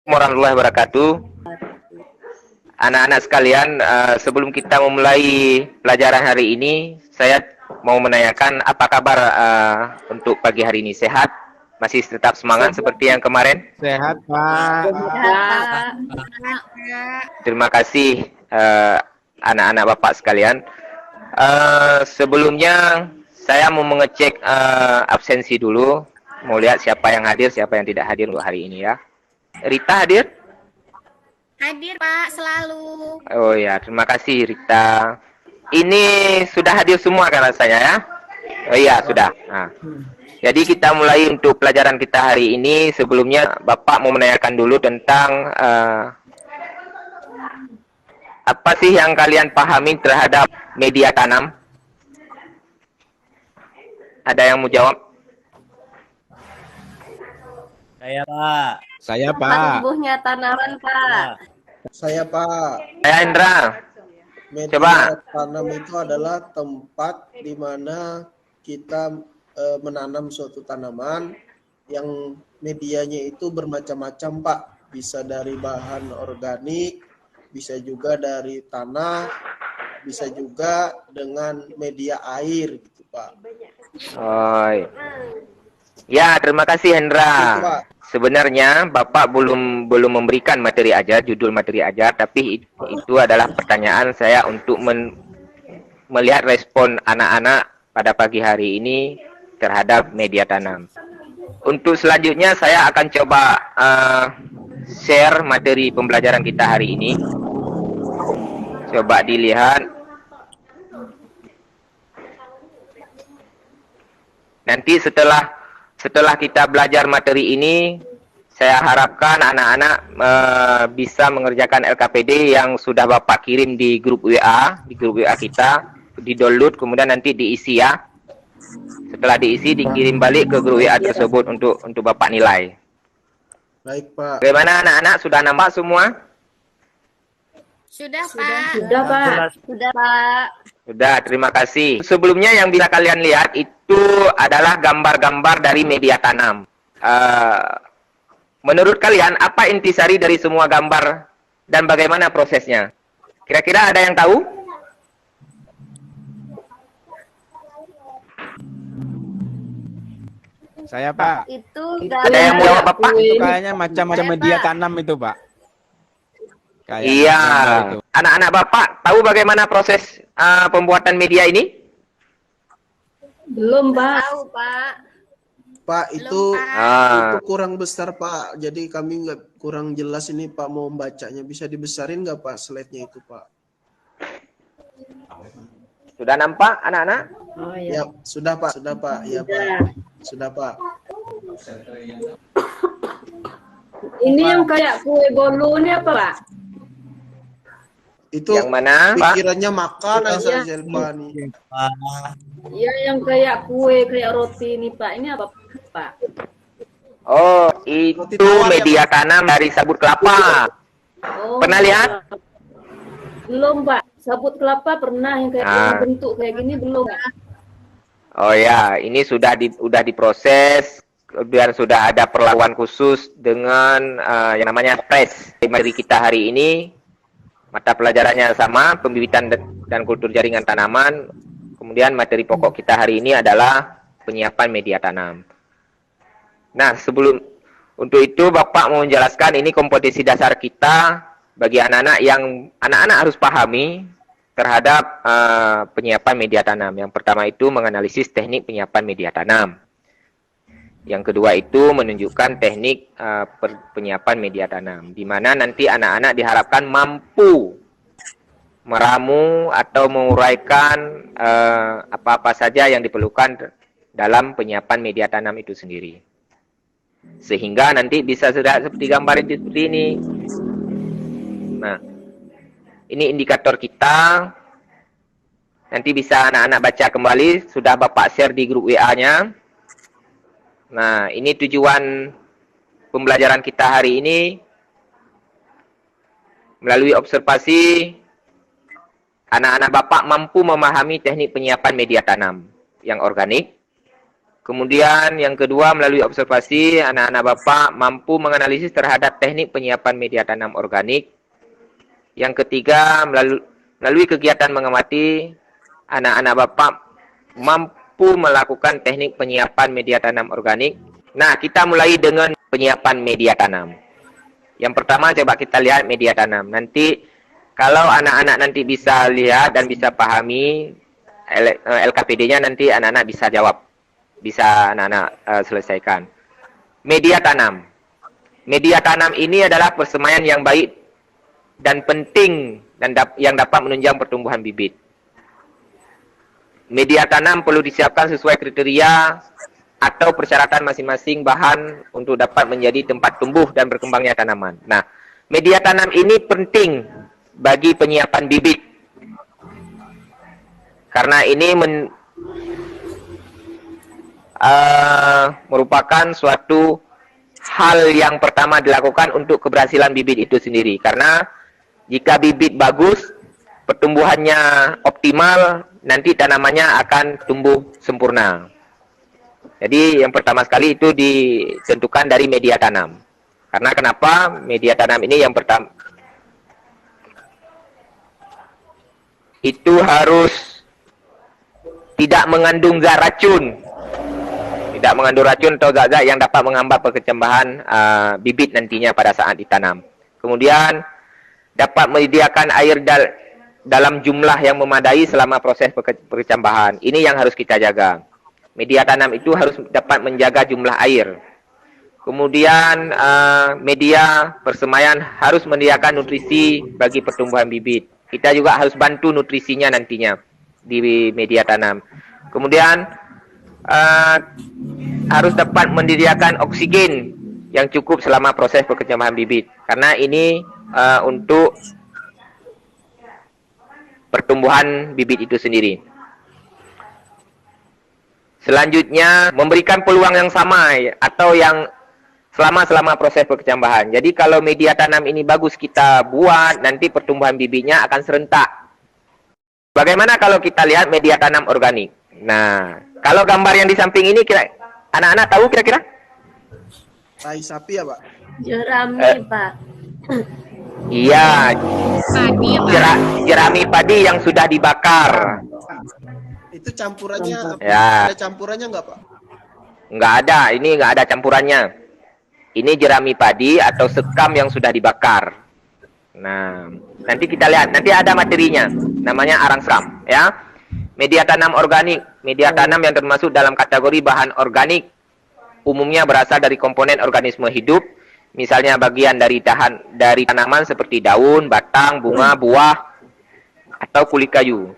Warahmatullahi wabarakatuh. Anak-anak sekalian, sebelum kita memulai pelajaran hari ini, saya mau menanyakan apa kabar untuk pagi hari ini. Sehat? Masih tetap semangat seperti yang kemarin? Sehat, Pak. Sehat, Pak. Terima kasih anak-anak Bapak sekalian. Sebelumnya saya mau mengecek absensi dulu. Mau lihat siapa yang hadir, siapa yang tidak hadir untuk hari ini ya. Rita hadir? Hadir, Pak, selalu. Oh ya, terima kasih Rita. Ini sudah hadir semua kan rasanya ya? Oh iya, sudah. Nah, jadi kita mulai untuk pelajaran kita hari ini. Sebelumnya Bapak mau menanyakan dulu tentang apa sih yang kalian pahami terhadap media tanam? Ada yang mau jawab? Saya, Pak. Saya, Tempat Pak. tumbuhnya tanaman, Pak. Saya Pak. Saya Indra. Media Coba. tanam itu adalah tempat di mana kita menanam suatu tanaman yang medianya itu bermacam-macam Pak. Bisa dari bahan organik, bisa juga dari tanah, bisa juga dengan media air gitu Pak. Oh. Ya, terima kasih Hendra. Gitu, Pak. Sebenarnya Bapak belum memberikan materi ajar, judul materi ajar, tapi itu adalah pertanyaan saya untuk melihat respon anak-anak pada pagi hari ini terhadap media tanam. Untuk selanjutnya saya akan coba share materi pembelajaran kita hari ini. Coba dilihat. Nanti setelah kita belajar materi ini, saya harapkan anak-anak bisa mengerjakan LKPD yang sudah Bapak kirim di grup WA, kita, di-download kemudian nanti diisi ya. Setelah diisi dikirim balik ke grup WA tersebut untuk Bapak nilai. Baik Pak. Bagaimana anak-anak, sudah nampak semua? Sudah, Pak. Sudah, Pak. Sudah, Pak. Sudah, terima kasih. Sebelumnya yang bisa kalian lihat itu adalah gambar-gambar dari media tanam. Menurut kalian, apa intisari dari semua gambar dan bagaimana prosesnya? Kira-kira ada yang tahu? Saya, Pak. Itu Ada yang mau jawab, Bapak? Itu kayaknya macam-macam Saya, media Pak. tanam itu, Pak. Kayak Iya. gambar itu. Anak-anak Bapak tahu bagaimana proses pembuatan media ini? Belum, Pak. Tahu, Pak. Pak itu Belum, Pak. itu kurang besar Pak. Jadi kami nggak kurang jelas ini Pak mau membacanya. Bisa dibesarin nggak Pak slide-nya itu Pak? Sudah nampak anak-anak? Oh Ya, ya. sudah Pak, sudah Pak. Ya Pak. Sudah Pak. Ini yang kayak kue bolu ini apa, Pak? Itu Yang mana, Pak? pikirannya makan Iya. aja Pak nih. Iya, yang kayak kue, kayak roti ini, Pak. Ini apa, Pak? Oh, itu media tanam dari sabut kelapa. Oh, Pernah lihat? Belum, Pak. Sabut kelapa pernah yang kayak bentuk kayak gini belum, Pak. Oh ya, ini sudah diproses, kemudian sudah ada perlakuan khusus dengan yang namanya press. Materi kita hari ini, mata pelajarannya sama, pembibitan dan kultur jaringan tanaman. Kemudian materi pokok kita hari ini adalah penyiapan media tanam. Nah, untuk itu Bapak mau menjelaskan ini kompetensi dasar kita bagi anak-anak yang anak-anak harus pahami terhadap penyiapan media tanam. Yang pertama itu menganalisis teknik penyiapan media tanam. Yang kedua itu menunjukkan teknik penyiapan media tanam, di mana nanti anak-anak diharapkan mampu meramu atau menguraikan apa-apa saja yang diperlukan dalam penyiapan media tanam itu sendiri. Sehingga nanti bisa sudah seperti gambar itu seperti ini. Nah, ini indikator kita. Nanti bisa anak-anak baca kembali, sudah Bapak share di grup WA-nya. Nah, ini tujuan pembelajaran kita hari ini. Melalui observasi, anak-anak Bapak mampu memahami teknik penyiapan media tanam yang organik, Kemudian yang kedua, melalui observasi, anak-anak Bapak mampu menganalisis terhadap teknik penyiapan media tanam organik. Yang ketiga, melalui kegiatan mengamati, anak-anak Bapak mampu melakukan teknik penyiapan media tanam organik. Nah, kita mulai dengan penyiapan media tanam. Yang pertama, coba kita lihat media tanam. Nanti, kalau anak-anak nanti bisa lihat dan bisa pahami LKPD-nya, nanti anak-anak bisa jawab. Bisa anak-anak selesaikan. Media tanam. Media tanam ini adalah persemaian yang baik dan penting dan yang dapat menunjang pertumbuhan bibit. Media tanam perlu disiapkan sesuai kriteria atau persyaratan masing-masing bahan untuk dapat menjadi tempat tumbuh dan berkembangnya tanaman. Nah, media tanam ini penting bagi penyiapan bibit. Karena ini merupakan suatu hal yang pertama dilakukan untuk keberhasilan bibit itu sendiri. Karena jika bibit bagus, pertumbuhannya optimal, nanti tanamannya akan tumbuh sempurna. Jadi yang pertama sekali itu ditentukan dari media tanam. Karena kenapa? Media tanam ini yang pertama itu harus tidak mengandung zat racun. Tidak mengandung racun atau zat-zat yang dapat menghambat perkembangan bibit nantinya pada saat ditanam. Kemudian dapat menyediakan air dalam jumlah yang memadai selama proses perkecambahan. Ini yang harus kita jaga. Media tanam itu harus dapat menjaga jumlah air. Kemudian media persemaian harus menyediakan nutrisi bagi pertumbuhan bibit. Kita juga harus bantu nutrisinya nantinya di media tanam. Kemudian harus dapat menyediakan oksigen yang cukup selama proses perkecambahan bibit. Karena ini untuk pertumbuhan bibit itu sendiri. Selanjutnya, memberikan peluang yang sama atau yang selama proses perkecambahan. Jadi kalau media tanam ini bagus kita buat, nanti pertumbuhan bibitnya akan serentak. Bagaimana kalau kita lihat media tanam organik? Nah, kalau gambar yang di samping ini, anak-anak tahu kira-kira? Tai sapi ya, Pak? Jerami, Pak. Iya, jerami padi yang sudah dibakar. Itu campurannya, Ya. ada campurannya nggak, Pak? Nggak ada, ini nggak ada campurannya. Ini jerami padi atau sekam yang sudah dibakar. Nah, nanti kita lihat, nanti ada materinya, namanya arang seram, ya. Media tanam organik, media tanam yang termasuk dalam kategori bahan organik, umumnya berasal dari komponen organisme hidup, misalnya bagian dari tanaman seperti daun, batang, bunga, buah, atau kulit kayu.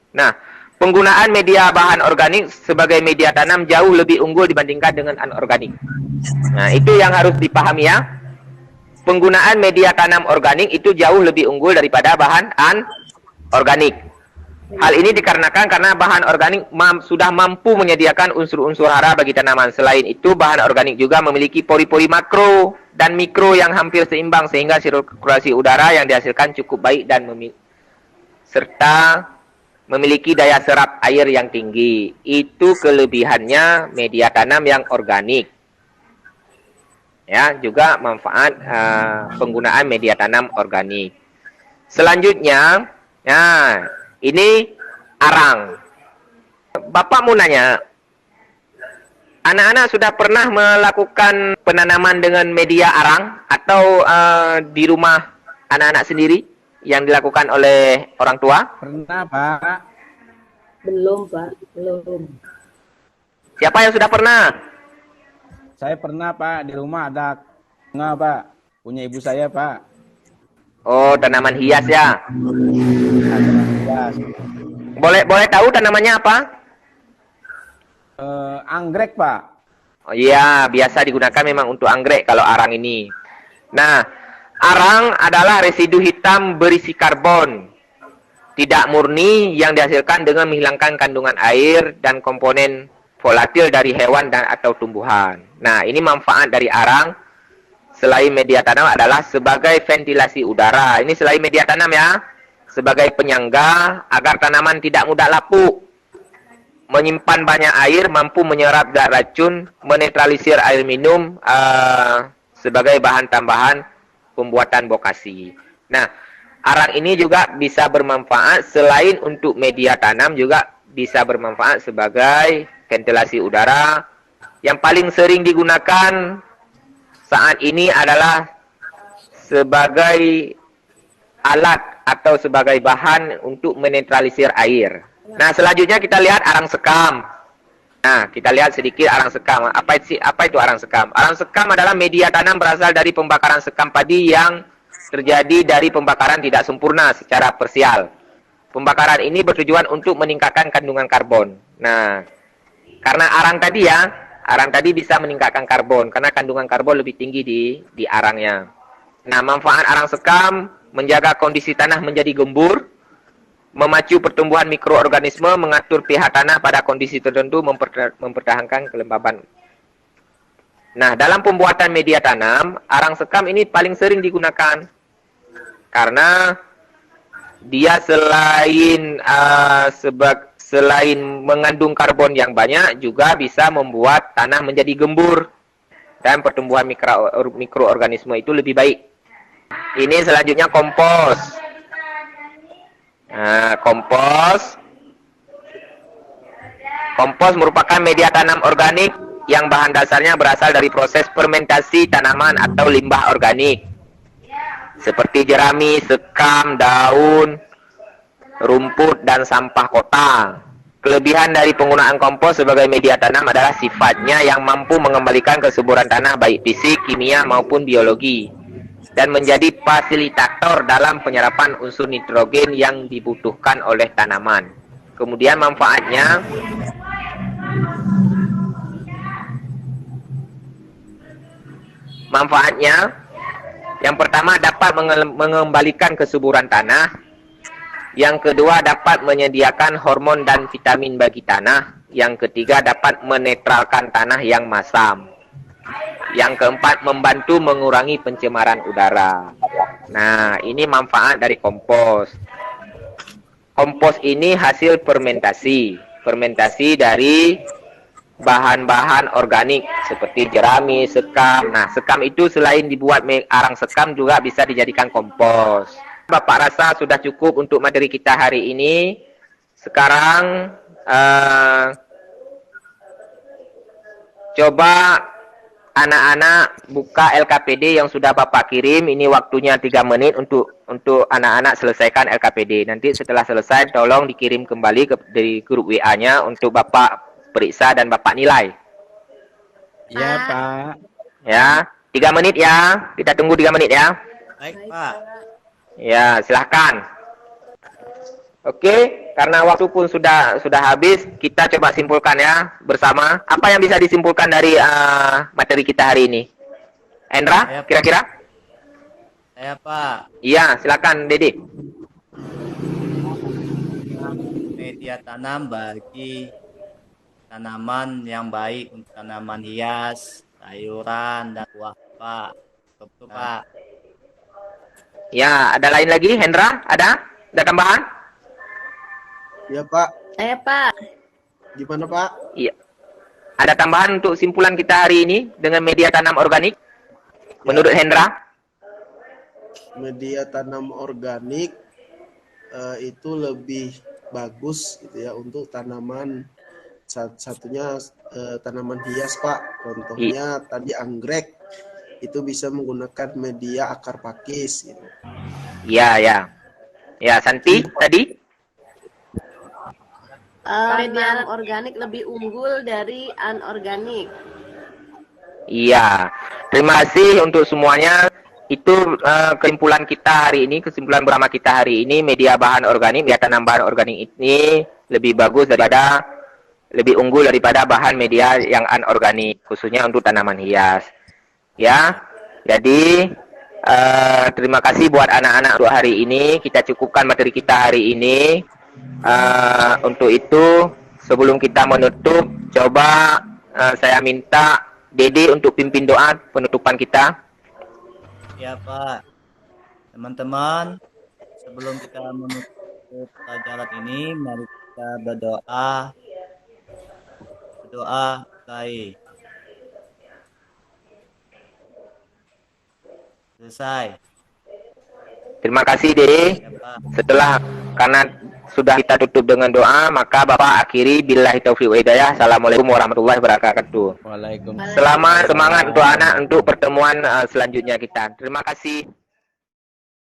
Nah, penggunaan media bahan organik sebagai media tanam jauh lebih unggul dibandingkan dengan anorganik. Nah, itu yang harus dipahami ya. Penggunaan media tanam organik itu jauh lebih unggul daripada bahan anorganik. Hal ini dikarenakan karena bahan organik sudah mampu menyediakan unsur-unsur hara bagi tanaman. Selain itu, bahan organik juga memiliki pori-pori makro dan mikro yang hampir seimbang sehingga sirkulasi udara yang dihasilkan cukup baik dan serta memiliki daya serap air yang tinggi. Itu kelebihannya media tanam yang organik. Ya, juga manfaat penggunaan media tanam organik. Selanjutnya, nah, ini arang. Bapak mau nanya, anak-anak sudah pernah melakukan penanaman dengan media arang atau di rumah anak-anak sendiri yang dilakukan oleh orang tua? Pernah, Pak. Belum, Pak. Belum. Siapa yang sudah pernah? Saya pernah, Pak. Di rumah ada bunga, Pak. Punya ibu saya, Pak. Oh, tanaman hias ya. Ada Boleh tahu tanamannya apa? anggrek, Pak. Oh iya, biasa digunakan memang untuk anggrek kalau arang ini. Nah, arang adalah residu hitam berisi karbon tidak murni yang dihasilkan dengan menghilangkan kandungan air dan komponen volatil dari hewan dan atau tumbuhan. Nah, ini manfaat dari arang selain media tanam adalah sebagai ventilasi udara. Ini selain media tanam ya, sebagai penyangga agar tanaman tidak mudah lapuk. menyimpan banyak air, mampu menyerap zat racun, menetralisir air minum sebagai bahan tambahan pembuatan bokasi. Nah, arang ini juga bisa bermanfaat selain untuk media tanam, juga bisa bermanfaat sebagai ventilasi udara. Yang paling sering digunakan saat ini adalah sebagai alat atau sebagai bahan untuk menetralisir air. Nah, selanjutnya kita lihat arang sekam. Nah, kita lihat sedikit arang sekam. Apa itu arang sekam? Arang sekam adalah media tanam berasal dari pembakaran sekam padi yang terjadi dari pembakaran tidak sempurna secara parsial. Pembakaran ini bertujuan untuk meningkatkan kandungan karbon. Nah, karena arang tadi bisa meningkatkan karbon karena kandungan karbon lebih tinggi di arangnya. Nah, manfaat arang sekam menjaga kondisi tanah menjadi gembur, memacu pertumbuhan mikroorganisme, mengatur pH tanah pada kondisi tertentu, mempertahankan kelembaban. Nah, dalam pembuatan media tanam, arang sekam ini paling sering digunakan karena dia selain mengandung karbon yang banyak, juga bisa membuat tanah menjadi gembur dan pertumbuhan mikroorganisme itu lebih baik. Ini selanjutnya kompos. Nah, kompos merupakan media tanam organik yang bahan dasarnya berasal dari proses fermentasi tanaman atau limbah organik seperti jerami, sekam, daun, rumput, dan sampah kota. Kelebihan dari penggunaan kompos sebagai media tanam adalah sifatnya yang mampu mengembalikan kesuburan tanah baik fisik, kimia maupun biologi, dan menjadi fasilitator dalam penyerapan unsur nitrogen yang dibutuhkan oleh tanaman. Kemudian manfaatnya yang pertama dapat mengembalikan kesuburan tanah. Yang kedua dapat menyediakan hormon dan vitamin bagi tanah. Yang ketiga dapat menetralkan tanah yang masam. Yang keempat, membantu mengurangi pencemaran udara. Nah, ini manfaat dari kompos. Kompos ini hasil fermentasi. Fermentasi dari bahan-bahan organik seperti jerami, sekam. Nah, sekam itu selain dibuat arang sekam juga bisa dijadikan kompos. Bapak rasa sudah cukup untuk materi kita hari ini. Sekarang coba anak-anak buka LKPD yang sudah Bapak kirim. Ini waktunya 3 menit untuk anak-anak selesaikan LKPD. Nanti setelah selesai tolong dikirim kembali dari grup WA-nya untuk Bapak periksa dan Bapak nilai. Iya, Pak. Ya, 3 menit ya. Kita tunggu 3 menit ya. Baik, Pak. Ya, silahkan. Oke, karena waktu pun sudah habis, kita coba simpulkan ya bersama. Apa yang bisa disimpulkan dari materi kita hari ini? Endra, kira-kira? Saya, Pak. Iya, silakan, Dede. Media tanam bagi tanaman yang baik untuk tanaman hias, sayuran, dan buah, Pak. Betul, Pak. Ya, ada lain lagi, Hendra? Ada tambahan? Ya Pak, Saya Pak. gimana Pak? Iya. Ada tambahan untuk simpulan kita hari ini dengan media tanam organik? Menurut Hendra? Media tanam organik itu lebih bagus gitu ya untuk tanaman, satunya tanaman hias Pak. Contohnya tadi anggrek itu bisa menggunakan media akar pakis gitu. Iya, ya. Ya, Santi tadi? Media organik lebih unggul dari anorganik. Iya. Terima kasih untuk semuanya. Itu kesimpulan kita hari ini, kesimpulan bersama kita hari ini, media bahan organik, media tanam bahan organik ini lebih bagus lebih unggul daripada bahan media yang anorganik, khususnya untuk tanaman hias. Ya, jadi terima kasih buat anak-anak untuk hari ini. Kita cukupkan materi kita hari ini. Untuk itu, sebelum kita menutup, coba saya minta Dede untuk pimpin doa penutupan kita. Ya, Pak. Teman-teman, sebelum kita menutup pelajaran ini, mari kita berdoa Doa mulai. Selesai. Terima kasih, Dede. Ya, Pak. Setelah karena sudah kita tutup dengan doa, maka Bapak akhiri billahi taufiq wa hidayah. Assalamualaikum warahmatullahi wabarakatuh. Waalaikumsalam. Selamat semangat untuk anak untuk pertemuan selanjutnya kita. Terima kasih.